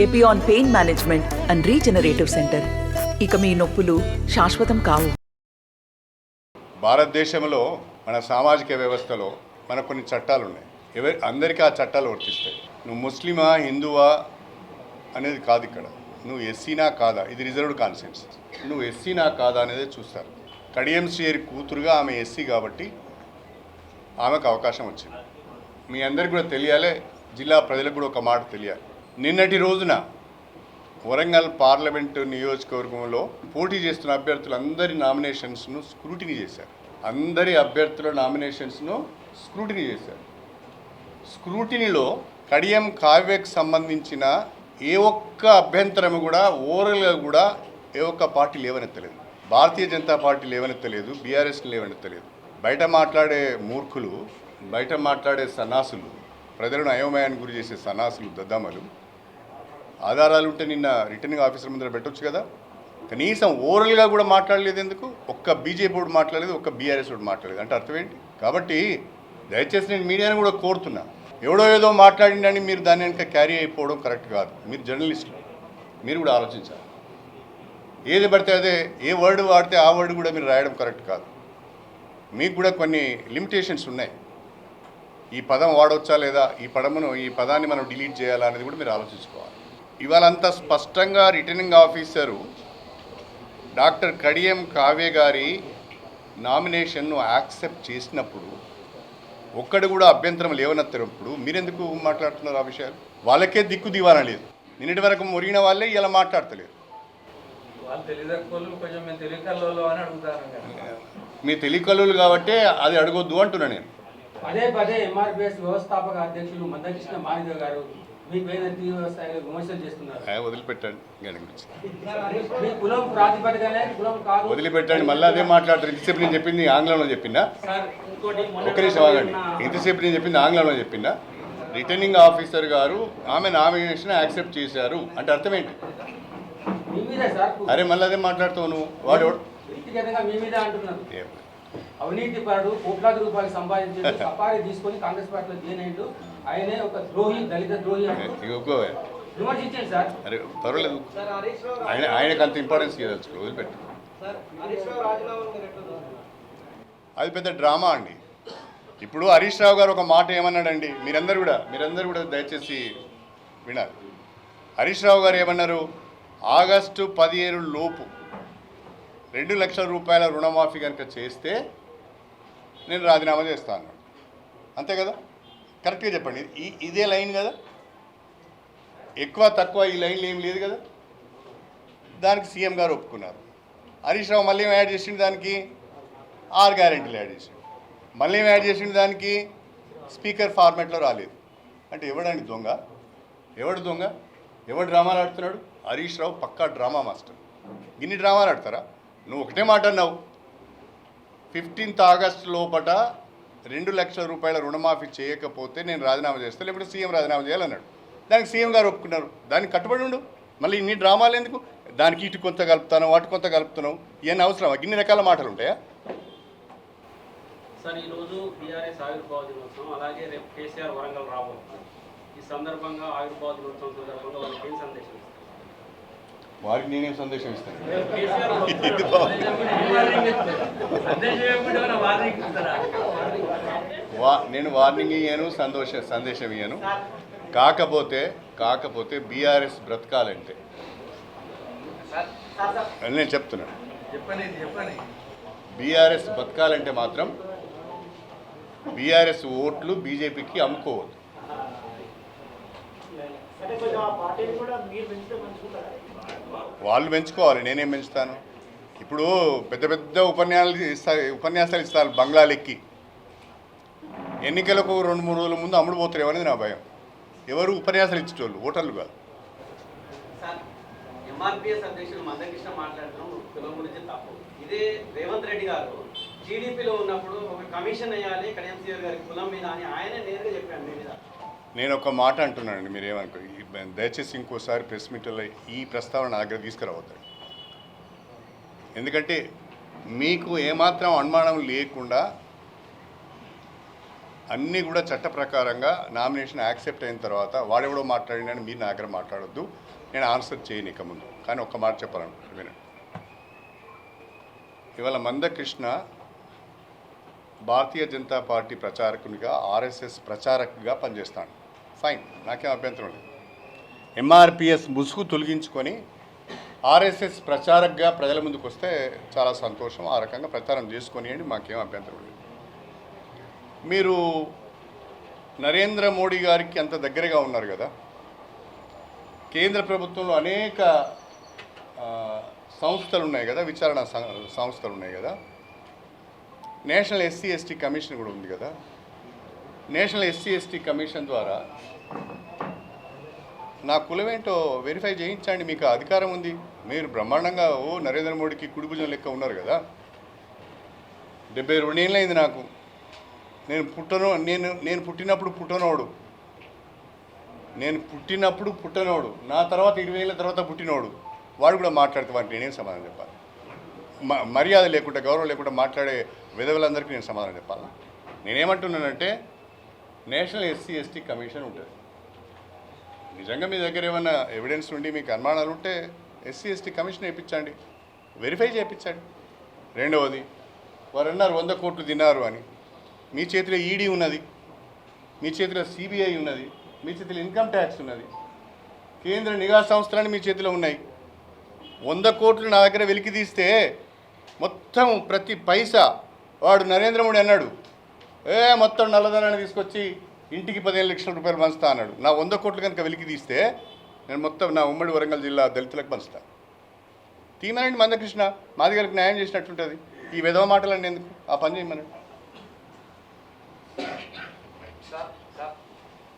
Epione pain management and regenerative centre. ఇక మీ నొప్పులు శాశ్వతం కావు. భారతదేశంలో మన సామాజిక వ్యవస్థలో మనకు కొన్ని చట్టాలు ఉన్నాయి. అందరికీ ఆ చట్టాలు వర్తిస్తాయి. నువ్వు ముస్లిమా హిందువా అనేది కాదు ఇక్కడ. నువ్వు ఎస్సీనా కాదా, ఇది రిజర్వ్డ్ కాన్స్టిట్యున్సీ. నువ్వు ఎస్సీనా కాదా అనేది చూస్తారు. కడియం శ్రీహరి కూతురుగా ఆమె ఎస్సీ కాబట్టి ఆమెకు అవకాశం వచ్చింది. మీ అందరికీ కూడా తెలియాలి, జిల్లా ప్రజలకు కూడా ఒక మాట తెలియాలి. నిన్నటి రోజున వరంగల్ పార్లమెంటు నియోజకవర్గంలో పోటీ చేస్తున్న అభ్యర్థులందరి నామినేషన్స్ను స్క్రూటినీ చేశారు. అందరి అభ్యర్థుల నామినేషన్స్ను స్క్రూటినీ చేశారు. స్క్రూటినీలో కడియం కావ్యకు సంబంధించిన ఏ ఒక్క అభ్యంతరం కూడా ఓరల్గా కూడా ఏ ఒక్క పార్టీ లేవనెత్తలేదు. భారతీయ జనతా పార్టీ లేవనెత్తలేదు, బీఆర్ఎస్ని లేవనెత్తలేదు. బయట మాట్లాడే మూర్ఖులు, బయట మాట్లాడే సన్నాసులు, ప్రజలను అయోమయానికి గురి చేసే సన్నాసులు, దద్దమ్మలు ఆధారాలు ఉంటే నిన్న రిటర్నింగ్ ఆఫీసర్ ముందర పెట్టవచ్చు కదా. కనీసం ఓరల్గా కూడా మాట్లాడలేదు. ఎందుకు? ఒక్క బీజేపీ వాడు మాట్లాడలేదు, ఒక్క బీఆర్ఎస్ వాడు మాట్లాడలేదు. అంటే అర్థం ఏంటి? కాబట్టి దయచేసి నేను మీడియాని కూడా కోరుతున్నా, ఎవడో ఏదో మాట్లాడిండని మీరు దాన్ని వెనక క్యారీ అయిపోవడం కరెక్ట్ కాదు. మీరు జర్నలిస్టులు, మీరు కూడా ఆలోచించాలి. ఏది పడితే అదే ఏ వర్డ్ వాడితే ఆ వర్డ్ కూడా మీరు రాయడం కరెక్ట్ కాదు. మీకు కూడా కొన్ని లిమిటేషన్స్ ఉన్నాయి. ఈ పదం వాడవచ్చా లేదా, ఈ పదాన్ని మనం డిలీట్ చేయాలా అనేది కూడా మీరు ఆలోచించుకోవాలి. ఇవాళ అంత స్పష్టంగా returning officer doctor Kadiyam Kavya గారి నామినేషన్ను యాక్సెప్ట్ చేసినప్పుడు ఒక్కడు కూడా అభ్యంతరం లేవనెత్తనప్పుడు మీరెందుకు మాట్లాడుతున్నారు ఆ విషయాలు? వాళ్ళకే దిక్కు దివానా లేదు. నిన్నటి వరకు మురిగిన వాళ్ళే ఇలా మాట్లాడతలేరు. మీ తెలియకల్లులు కాబట్టి అది అడగొద్దు అంటున్నా నేను. అదే పదే ఎంఆర్పిఎస్ వ్యవస్థాపక అధ్యక్షులు మందకృష్ణ మాదిగ గారు మీకు తీవ్ర స్థాయిలో విమర్శలు చేస్తున్నారు. వదిలిపెట్టండి, వదిలిపెట్టండి. మళ్ళీ అదే మాట్లాడతారు. ఇంతసేపు నేను చెప్పింది ఆంగ్లంలో చెప్పిందా? ఒక్క నిమిషం ఆగండి. ఇంతసేపు నేను చెప్పింది ఆంగ్లంలో చెప్పిందా? రిటర్నింగ్ ఆఫీసర్ గారు ఆమె నామినేషన్ యాక్సెప్ట్ చేశారు అంటే అర్థం ఏంటి? అరే మళ్ళీ అదే మాట్లాడుతావు నువ్వు. వాడు అవినీతి పరుడు, కోట్లాది రూపాయలు సంపాదించాడు, సఫారీ తీసుకొని కాంగ్రెస్ పార్టీలో జాయిన్ అయ్యాడు. ఆయనే ఒక ద్రోహి, దళిత ద్రోహి విమర్శించాడు సార్. అరే పర్వాలేదు, ఆయనకు అంత ఇంపార్టెన్స్ ఇవ్వచ్చు, వదిలిపెట్టు. అది పెద్ద డ్రామా అండి. ఇప్పుడు హరీష్ రావు గారు ఒక మాట ఏమన్నాడండి, మీరందరూ కూడా దయచేసి వినాలి. హరీష్ రావు గారు ఏమన్నారు? ఆగస్టు 17 లోపు 2 లక్షల రూపాయల రుణమాఫీ కనుక చేస్తే నేను రాజీనామా చేస్తాను. అంతే కదా? కరెక్ట్గా చెప్పండి. ఇదే లైన్ కదా? ఎక్కువ తక్కువ ఈ లైన్లు ఏం లేదు కదా? దానికి సీఎం గారు ఒప్పుకున్నారు. హరీష్ రావు మళ్ళీ ఏం యాడ్ చేసిండు? దానికి 6 గ్యారెంటీలు యాడ్ చేసిండు. మళ్ళీ ఏం యాడ్ చేసిండు? దానికి స్పీకర్ ఫార్మాట్లో రాలేదు. అంటే ఎవడండి దొంగ? ఎవడు డ్రామాలు ఆడుతున్నాడు? హరీష్ రావు పక్కా డ్రామా మాస్టర్. ఇన్ని డ్రామాలు ఆడతారా? నువ్వు ఒకటే మాట అన్నావు, 15 ఆగస్టు లోపల 2 లక్షల రూపాయల రుణమాఫీ చేయకపోతే నేను రాజీనామా చేస్తాను, లేకపోతే సీఎం రాజీనామా చేయాలన్నాడు. దానికి సీఎం గారు ఒప్పుకున్నారు. దానికి కట్టుబడి ఉండు. మళ్ళీ ఇన్ని డ్రామాలు ఎందుకు? దానికి ఇటు కొంత కలుపుతాను, అటు కొంత కలుపుతున్నావు. ఇవన్నీ అవసరమా? ఇన్ని రకాల మాటలు ఉంటాయా? సార్, ఈరోజు బీఆర్ఎస్ ఆవిర్భావ దినోత్సవం, అలాగే రేపు కేసీఆర్ వరంగల్ రాబోతున్నారు. ఈ సందర్భంగా ఆవిర్భావ దినోత్సవం సందర్భంగా వాళ్ళకి ఏం సందేశం ఇస్తారు? వారికి నేనేం సందేశం ఇస్తాను? నేను వార్నింగ్ ఇయ్యాను, సందేశం ఇయ్యాను. కాకపోతే బీఆర్ఎస్ బ్రతకాలంటే నేను చెప్తున్నాను, బీఆర్ఎస్ బతకాలంటే మాత్రం బీఆర్ఎస్ ఓట్లు బీజేపీకి అమ్ముకోవద్దు. వాళ్ళు పెంచుకోవాలి, నేనేం పెంచుతాను? ఇప్పుడు పెద్ద ఉపన్యాసాలు ఇస్తారు బంగ్లాలు ఎక్కి. ఎన్నికలకు 2-3 రోజుల ముందు అమ్ముడు పోతారేమో అనేది నా భయం. ఎవరు ఉపన్యాసాలు ఇచ్చేటోళ్ళు? ఓటర్లు కాదు. ఎంఆర్పిఎస్ అధ్యక్షులు మందకృష్ణ మాట్లాడడం కులం గురించి తప్పు. ఇదే రేవంత్ రెడ్డి గారు టీడీపీలో ఉన్నప్పుడు ఒక కమిషన్ వేయాలి కడియం శ్రీహరి గారి కులం మీద అని ఆయన నేరుగా చెప్పాను మీ మీద. నేను ఒక మాట అంటున్నానండి, మీరేమనుకో. దయచేసి ఇంకోసారి ప్రెస్ మీట్లో ఈ ప్రస్తావన నా దగ్గర తీసుకురావద్దండి. ఎందుకంటే మీకు ఏమాత్రం అనుమానం లేకుండా అన్నీ కూడా చట్ట ప్రకారంగా నామినేషన్ యాక్సెప్ట్ అయిన తర్వాత వాడెవడో మాట్లాడినని మీరు నా దగ్గర మాట్లాడొద్దు, నేను ఆన్సర్ చేయను ఇక ముందు. కానీ ఒక్క మాట చెప్పాలనుకుంటున్నాను, వినండి. ఇవాళ మందకృష్ణ భారతీయ జనతా పార్టీ ప్రచారకునిగా, ఆర్ఎస్ఎస్ ప్రచారకుగా పనిచేస్తాను. ఫైన్, నాకేం అభ్యంతరం లేదు. ఎంఆర్పిఎస్ ముసుగు తొలగించుకొని ఆర్ఎస్ఎస్ ప్రచారకుగా ప్రజల ముందుకు వస్తే చాలా సంతోషం. ఆ రకంగా ప్రచారం చేసుకొనియండి, మాకేం అభ్యంతరం లేదు. మీరు నరేంద్ర మోడీ గారికి అంత దగ్గరగా ఉన్నారు కదా, కేంద్ర ప్రభుత్వంలో అనేక సంస్థలు ఉన్నాయి కదా, విచారణ సంస్థలు ఉన్నాయి కదా, నేషనల్ ఎస్సీ ఎస్టీ కమిషన్ కూడా ఉంది కదా. నేషనల్ ఎస్సీ ఎస్టీ కమిషన్ ద్వారా నా కులమేంటో వెరిఫై చేయించండి, మీకు అధికారం ఉంది. మీరు బ్రహ్మాండంగా నరేంద్ర మోడీకి కుడిభుజం లెక్క ఉన్నారు కదా. 72 ఏళ్ళు అయింది నాకు, నేను పుట్టినప్పుడు పుట్టనోడు, నా తర్వాత 20 ఏళ్ళ తర్వాత పుట్టినోడు వాడు కూడా మాట్లాడితే వాడికి నేనేం సమాధానం చెప్పాలి? మర్యాద లేకుండా, గౌరవం లేకుండా మాట్లాడే విధవులందరికీ నేను సమాధానం చెప్పాలి. నేనేమంటున్నానంటే నేషనల్ ఎస్సీ ఎస్టీ కమిషన్ ఉంటుంది. నిజంగా మీ దగ్గర ఏమైనా ఎవిడెన్స్ ఉండి మీకు అనుమానాలు ఉంటే ఎస్సీ ఎస్టీ కమిషన్ వేయించండి, వెరిఫై చేయించండి. రెండవది, వారు అన్నారు 100 కోట్లు తిన్నారు అని. మీ చేతిలో ఈడీ ఉన్నది, మీ చేతిలో సిబిఐ ఉన్నది, మీ చేతిలో ఇన్కమ్ ట్యాక్స్ ఉన్నది, కేంద్ర నిఘా సంస్థలని మీ చేతిలో ఉన్నాయి. 100 కోట్లు నా దగ్గర వెలికి తీస్తే మొత్తం ప్రతి పైసా వాడు నరేంద్ర మోడీ అన్నాడు, మొత్తం నల్లధనాన్ని తీసుకొచ్చి ఇంటికి 15 లక్షల రూపాయలు పంచుతా అన్నాడు. నా 100 కోట్లు కనుక వెలికి తీస్తే నేను మొత్తం నా ఉమ్మడి వరంగల్ జిల్లా దళితులకు పంచుతా. తీమనండి మందకృష్ణ, మాది గారికి న్యాయం చేసినట్టుంటుంది. ఈ విధవ మాటలండి ఎందుకు, ఆ పని చేయమనండి.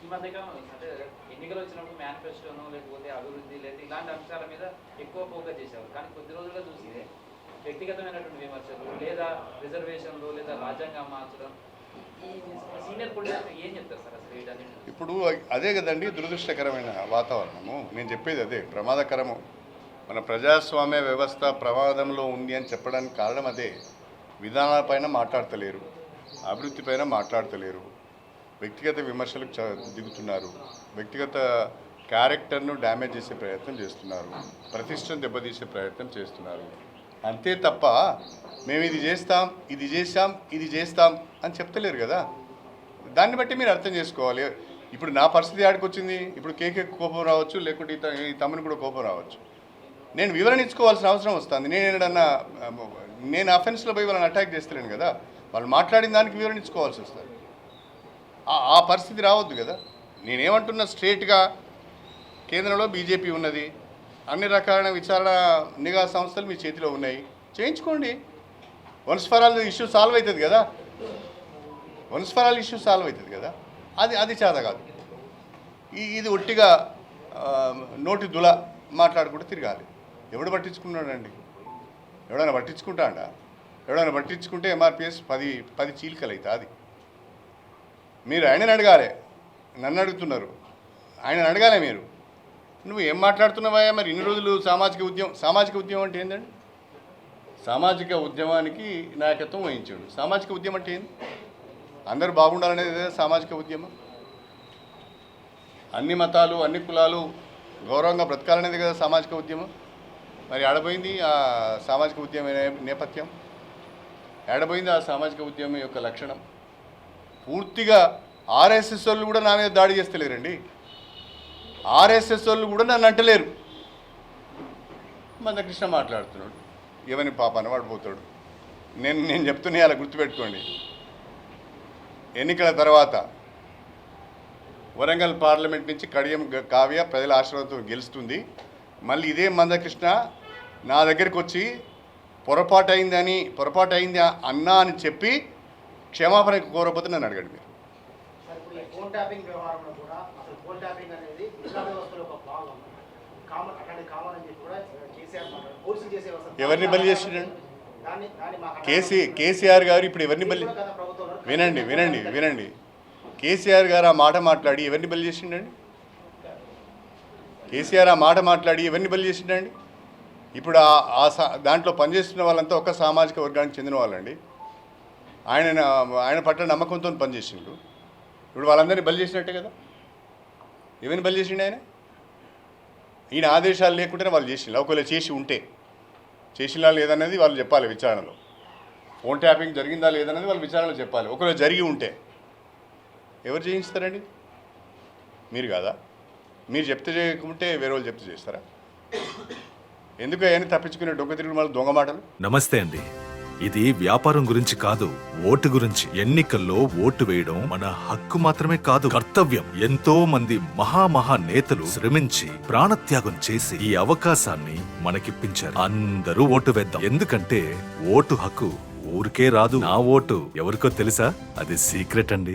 ఈ మధ్యకాలం అంటే ఎన్నికలు వచ్చినప్పుడు మేనిఫెస్టోను లేకపోతే అభివృద్ధి లేదా ఇలాంటి అంశాల మీద ఎక్కువ ఫోకస్ చేసేవారు. కానీ కొద్ది రోజులుగా చూస్తే వ్యక్తిగతమైనటువంటి విమర్శలు లేదా రిజర్వేషన్లు లేదా రాజ్యాంగం మార్చడం, ఈ సీనియర్ పొలిటికల్ ఏం చెప్తారు సార్ అసలు వీటన్నిటి? ఇప్పుడు అదే కదండి దురదృష్టకరమైన వాతావరణము. నేను చెప్పేది అదే, ప్రమాదకరము. మన ప్రజాస్వామ్య వ్యవస్థ ప్రమాదంలో ఉంది అని చెప్పడానికి కారణం అదే. విధానాలపైన మాట్లాడతలేరు, అభివృద్ధిపైన మాట్లాడతలేరు, వ్యక్తిగత విమర్శలకు దిగుతున్నారు, వ్యక్తిగత క్యారెక్టర్ను డ్యామేజ్ చేసే ప్రయత్నం చేస్తున్నారు, ప్రతిష్టను దెబ్బతీసే ప్రయత్నం చేస్తున్నారు. అంతే తప్ప మేము ఇది చేస్తాం, ఇది చేస్తాం, ఇది చేస్తాం అని చెప్తలేరు కదా. దాన్ని బట్టి మీరు అర్థం చేసుకోవాలి. ఇప్పుడు నా పరిస్థితి ఆడికి వచ్చింది. ఇప్పుడు కేకే కోపం రావచ్చు, లేకుంటే ఈ తమ్ముని కూడా కోపం రావచ్చు. నేను వివరణ ఇచ్చుకోవాల్సిన అవసరం వస్తుంది. నేను అఫెన్స్లో పోయి వాళ్ళని అటాక్ చేస్తలేను కదా. వాళ్ళు మాట్లాడిన దానికి వివరణ ఇచ్చుకోవాల్సి వస్తుంది. ఆ పరిస్థితి రావద్దు కదా. నేనేమంటున్నా, స్ట్రేట్గా కేంద్రంలో బీజేపీ ఉన్నది, అన్ని రకాల విచారణ నిఘా సంస్థలు మీ చేతిలో ఉన్నాయి, చేయించుకోండి. Once for all issue solve అవుతుంది కదా. Once for all issue solve అవుతుంది కదా. అది చేత కాదు. ఇది ఒట్టిగా నోటి దుల మాట్లాడుకుంటూ తిరగాలి. ఎవడు పట్టించుకున్నాడండి? ఎవడైనా పట్టించుకుంటాడా? ఎవడైనా పట్టించుకుంటే ఎంఆర్పిఎస్ 10 చీలికలు అవుతుంది. అది మీరు ఆయనని అడగాలి, నన్ను అడుగుతున్నారు. ఆయనను అడగాలి మీరు, నువ్వు ఏం మాట్లాడుతున్నావా? మరి ఇన్ని రోజులు సామాజిక ఉద్యమం అంటే ఏంటండి? సామాజిక ఉద్యమానికి నాయకత్వం వహించాడు. సామాజిక ఉద్యమం అంటే ఏంది? అందరూ బాగుండాలనేది సామాజిక ఉద్యమం. అన్ని మతాలు, అన్ని కులాలు గౌరవంగా బ్రతకాలనేది కదా సామాజిక ఉద్యమం. మరి ఆడపోయింది ఆ సామాజిక ఉద్యమ నేపథ్యం, ఏడపోయింది ఆ సామాజిక ఉద్యమం యొక్క లక్షణం. పూర్తిగా ఆర్ఎస్ఎస్ వాళ్ళు కూడా నా మీద దాడి చేస్తలేరండి. ఆర్ఎస్ఎస్ వాళ్ళు కూడా నన్ను అంటలేరు. మందకృష్ణ మాట్లాడుతున్నాడు, ఎవరిని పాపాన వాడిపోతాడు. నేను చెప్తున్నా, అలా గుర్తుపెట్టుకోండి. ఎన్నికల తర్వాత వరంగల్ పార్లమెంట్ నుంచి కడియం కావ్య ప్రజల ఆశీర్వాదంతో గెలుస్తుంది. మళ్ళీ ఇదే మందకృష్ణ నా దగ్గరికి వచ్చి పొరపాటు అయింది అన్నా అని చెప్పి క్షమాపణ కోరకపోతే నన్ను అడగండి మీరు. ఫోన్ ట్యాపింగ్ వ్యవహారంలో కూడా అసలు ఫోన్ ట్యాపింగ్ అనేది నిఘా వ్యవస్థలో ఒక భాగం, కామన్ అట్లాంటి కామన్ అని చెప్పి కూడా కేసీఆర్ మాట్లాడారు. పోలీసులు చేసే వ్యవస్థ ఎవరిని బలి చేసిండండి? కేసీఆర్ గారు ఇప్పుడు ఎవరిని బలి? వినండి. కేసీఆర్ గారు ఆ మాట మాట్లాడి ఎవరిని బలి చేసిండండి? కేసీఆర్ ఆ మాట మాట్లాడి ఎవరిని బలి చేసిండండి? ఇప్పుడు దాంట్లో పనిచేస్తున్న వాళ్ళంతా ఒక సామాజిక వర్గానికి చెందిన వాళ్ళండి. ఆయన పట్ల నమ్మకంతో పనిచేసిండు. ఇప్పుడు వాళ్ళందరినీ బలి చేసినట్టే కదా. ఎవరిని బలి చేసిండు ఆయన? ఈయన ఆదేశాలు లేకుంటేనే వాళ్ళు చేసిండు. ఒకవేళ చేసి ఉంటే చేసినా లేదన్నది వాళ్ళు చెప్పాలి విచారణలో. ఫోన్ ట్యాపింగ్ జరిగిందా లేదన్నది వాళ్ళు విచారణలో చెప్పాలి. ఒకవేళ జరిగి ఉంటే ఎవరు చేయిస్తారండి? మీరు కాదా? మీరు చెప్తే చేయకుంటే వేరే వాళ్ళు చెప్తే చేస్తారా? ఎందుకు అవన్నీ తప్పించుకునే డొంక తిరుగుడు మళ్ళీ దొంగ మాటలు? నమస్తే అండి. ఇది వ్యాపారం గురించి కాదు, ఓటు గురించి. ఎన్నికల్లో ఓటు వేయడం మన హక్కు మాత్రమే కాదు, కర్తవ్యం. ఎంతో మంది మహా నేతలు శ్రమించి ప్రాణత్యాగం చేసి ఈ అవకాశాన్ని మనకిప్పించారు. అందరూ ఓటు వేద్దాం. ఎందుకంటే ఓటు హక్కు ఊరికే రాదు. నా ఓటు ఎవరికో తెలుసా? అది సీక్రెట్ అండి.